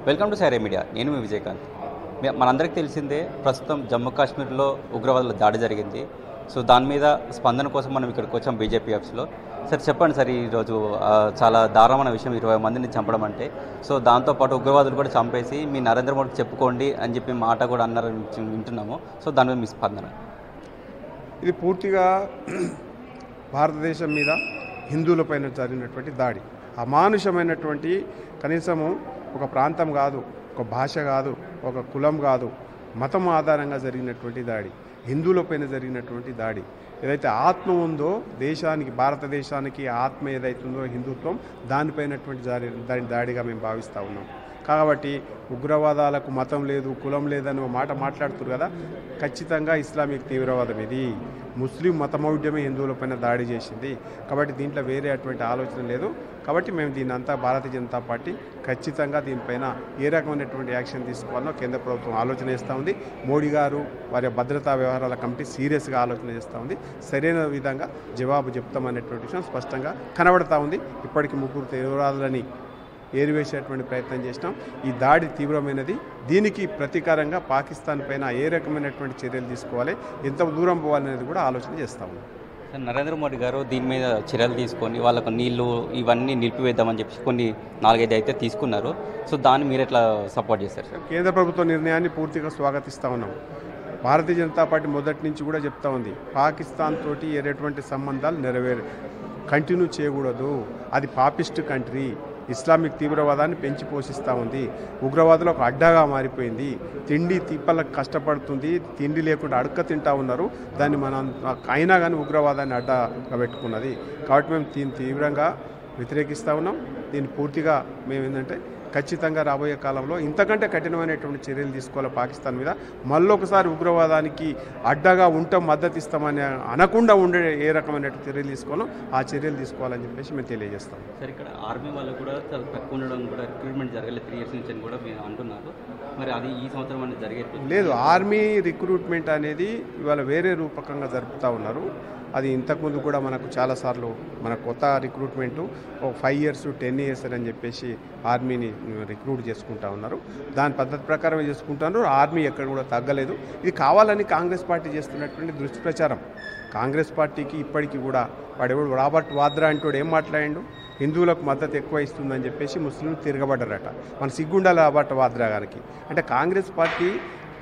Welcome to సైరే media. నేను మీ విజయకాంత్. మనందరికీ తెలిసిందే, ప్రస్తుతం జమ్మూ కాశ్మీర్లో ఉగ్రవాదుల దాడి జరిగింది. సో దాని మీద స్పందన కోసం మనం ఇక్కడికి వచ్చాం బీజేపీ ఆఫీస్లో. సార్ చెప్పండి సార్, ఈరోజు చాలా దారుణమైన విషయం 20 మందిని చంపడం అంటే. సో దాంతోపాటు ఉగ్రవాదులు కూడా చంపేసి మీ నరేంద్ర మోడీకి చెప్పుకోండి అని చెప్పి మాట కూడా అన్నారు వింటున్నాము. సో దాని మీద మీ స్పందన. ఇది పూర్తిగా భారతదేశం మీద హిందువులపైన జరిగినటువంటి దాడి, అమానుషమైనటువంటి, కనీసము ఒక ప్రాంతం కాదు, ఒక భాష కాదు, ఒక కులం కాదు, మతం ఆధారంగా జరిగినటువంటి దాడి, హిందువులపైన జరిగినటువంటి దాడి. ఏదైతే ఆత్మ ఉందో దేశానికి, భారతదేశానికి ఆత్మ ఏదైతుందో హిందుత్వం, దానిపైనటువంటి దాడిగా మేము భావిస్తూ ఉన్నాం. కాబట్టి ఉగ్రవాదాలకు మతం లేదు, కులం లేదని మాట మాట్లాడుతున్నారు కదా, ఖచ్చితంగా ఇస్లామిక్ తీవ్రవాదం ఇది. ముస్లిం మతమౌఢ్యమే హిందువులపైన దాడి చేసింది. కాబట్టి దీంట్లో వేరే అటువంటి ఆలోచన లేదు. కాబట్టి మేము దీన్ని అంతా భారతీయ జనతా పార్టీ ఖచ్చితంగా దీనిపైన ఏ రకమైనటువంటి యాక్షన్ తీసుకోవాలో కేంద్ర ప్రభుత్వం ఆలోచన చేస్తూ ఉంది. మోడీ గారు వారి భద్రతా వ్యవహారాల కమిటీ సీరియస్గా ఆలోచన చేస్తూ ఉంది. సరైన విధంగా జవాబు చెప్తామనేటువంటి విషయం స్పష్టంగా కనబడతా ఉంది. ఇప్పటికీ 3 తీవ్రవాదులని ఏరివేసేటువంటి ప్రయత్నం చేసినాం. ఈ దాడి తీవ్రమైనది. దీనికి ప్రతీకారంగా పాకిస్తాన్ పైన ఏ రకమైనటువంటి చర్యలు తీసుకోవాలి, ఎంత దూరం పోవాలనేది కూడా ఆలోచన చేస్తాము. నరేంద్ర మోడీ గారు దీని మీద చర్యలు తీసుకొని వాళ్ళకు నీళ్లు ఇవన్నీ నిలిపివేద్దామని చెప్పి కొన్ని 4-5 అయితే తీసుకున్నారు. సో దాన్ని మీరు ఎట్లా సపోర్ట్ చేస్తారు సార్? కేంద్ర ప్రభుత్వ నిర్ణయాన్ని పూర్తిగా స్వాగతిస్తూ ఉన్నాం. భారతీయ జనతా పార్టీ మొదటి నుంచి కూడా చెప్తా ఉంది, పాకిస్తాన్ తోటి ఎటువంటి సంబంధాలు కంటిన్యూ చేయకూడదు. అది పాపిస్ట్ కంట్రీ, ఇస్లామిక్ తీవ్రవాదాన్ని పెంచి పోషిస్తూ ఉంది, ఉగ్రవాదులకు అడ్డాగా మారిపోయింది, తిండి తిప్పలకు కష్టపడుతుంది, తిండి లేకుండా అడక్క తింటా ఉన్నారు. దాన్ని మనం అయినా కానీ ఉగ్రవాదాన్ని అడ్డగా పెట్టుకున్నది. కాబట్టి మేము దీన్ని తీవ్రంగా వ్యతిరేకిస్తూ ఉన్నాం. దీన్ని పూర్తిగా మేము ఏంటంటే ఖచ్చితంగా రాబోయే కాలంలో ఇంతకంటే కఠినమైనటువంటి చర్యలు తీసుకోవాలి పాకిస్తాన్ మీద. మళ్ళొకసారి ఉగ్రవాదానికి అడ్డగా ఉంటాం, మద్దతు ఇస్తామని అనకుండా ఉండే ఏ రకమైనటువంటి చర్యలు తీసుకోవాలో ఆ చర్యలు తీసుకోవాలని చెప్పేసి మేము తెలియజేస్తాం. సార్, ఇక్కడ ఆర్మీ వాళ్ళు కూడా చాలా తక్కువ ఉండడం, కూడా రిక్రూట్మెంట్ జరగలేదు 3 years నుంచి అని కూడా మీరు అంటున్నారు. మరి అది ఈ సంవత్సరం అనేది జరిగేది లేదు. ఆర్మీ రిక్రూట్మెంట్ అనేది ఇవాళ వేరే రూపకంగా జరుపుతూ ఉన్నారు. అది ఇంతకుముందు కూడా మనకు చాలాసార్లు మన కొత్త రిక్రూట్మెంటు 5 years 10 years అని చెప్పేసి ఆర్మీని రిక్రూట్ చేసుకుంటా ఉన్నారు. దాని పద్ధతి ప్రకారమే చేసుకుంటున్నారు. ఆర్మీ ఎక్కడ కూడా తగ్గలేదు. ఇది కావాలని కాంగ్రెస్ పార్టీ చేస్తున్నటువంటి దుష్ప్రచారం. కాంగ్రెస్ పార్టీకి ఇప్పటికీ కూడా వాడెవడు రాబర్ట్ వాద్రా అంటూ ఏం మాట్లాడిండు, హిందువులకు మద్దతు ఎక్కువ ఇస్తుందని చెప్పేసి ముస్లింలు తిరగబడ్డారట. మన సిగ్గుండాల రాబర్ట్ వాద్రా గారికి. అంటే కాంగ్రెస్ పార్టీ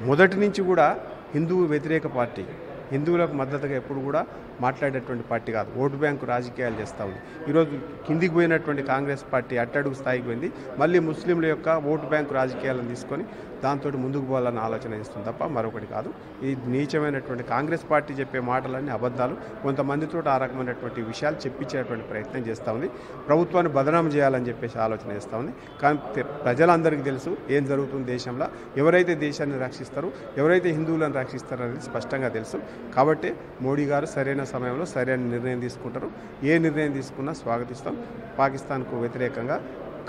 మొదటి నుంచి కూడా హిందువు వ్యతిరేక పార్టీ, హిందువులకు మద్దతుగా ఎప్పుడు కూడా మాట్లాడేటువంటి పార్టీ కాదు. ఓటు బ్యాంకు రాజకీయాలు చేస్తూ ఉంది. ఈరోజు కిందికి పోయినటువంటి కాంగ్రెస్ పార్టీ అట్టడుగు స్థాయికి పోయింది. మళ్ళీ ముస్లింల యొక్క ఓటు బ్యాంకు రాజకీయాలను తీసుకొని దాంతో ముందుకు పోవాలని ఆలోచన చేస్తుంది తప్ప మరొకటి కాదు. ఈ నీచమైనటువంటి కాంగ్రెస్ పార్టీ చెప్పే మాటలన్నీ అబద్ధాలు. కొంతమందితో ఆ రకమైనటువంటి విషయాలు చెప్పించేటువంటి ప్రయత్నం చేస్తూ ఉంది. ప్రభుత్వాన్ని బదనాం చేయాలని చెప్పేసి ఆలోచన చేస్తూ ఉంది. కానీ ప్రజలందరికీ తెలుసు ఏం జరుగుతుంది దేశంలో, ఎవరైతే దేశాన్ని రక్షిస్తారో, ఎవరైతే హిందువులను రక్షిస్తారో అనేది స్పష్టంగా తెలుసు. కాబట్టి మోడీ గారు సరైన సమయంలో సరైన నిర్ణయం తీసుకుంటారు. ఏ నిర్ణయం తీసుకున్నా స్వాగతిస్తాం. పాకిస్తాన్కు వ్యతిరేకంగా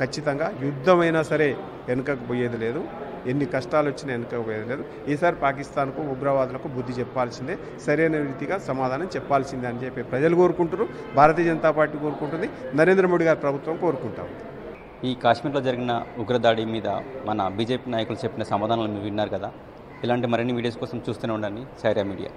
ఖచ్చితంగా యుద్ధమైనా సరే వెనుకకు పోయేది లేదు, ఎన్ని కష్టాలు వచ్చినా వెనుకకు పోయేది లేదు. ఈసారి పాకిస్తాన్కు ఉగ్రవాదులకు బుద్ధి చెప్పాల్సిందే, సరైన రీతిగా సమాధానం చెప్పాల్సిందే అని చెప్పి ప్రజలు కోరుకుంటారు, భారతీయ జనతా పార్టీ కోరుకుంటుంది, నరేంద్ర మోడీ గారి ప్రభుత్వం కోరుకుంటాం. ఈ కాశ్మీర్లో జరిగిన ఉగ్రదాడి మీద మన బీజేపీ నాయకులు చెప్పిన సమాధానాలు మీరు విన్నారు కదా. ఇలాంటి మరిన్ని వీడియోస్ కోసం చూస్తూనే ఉండండి సైరా మీడియా.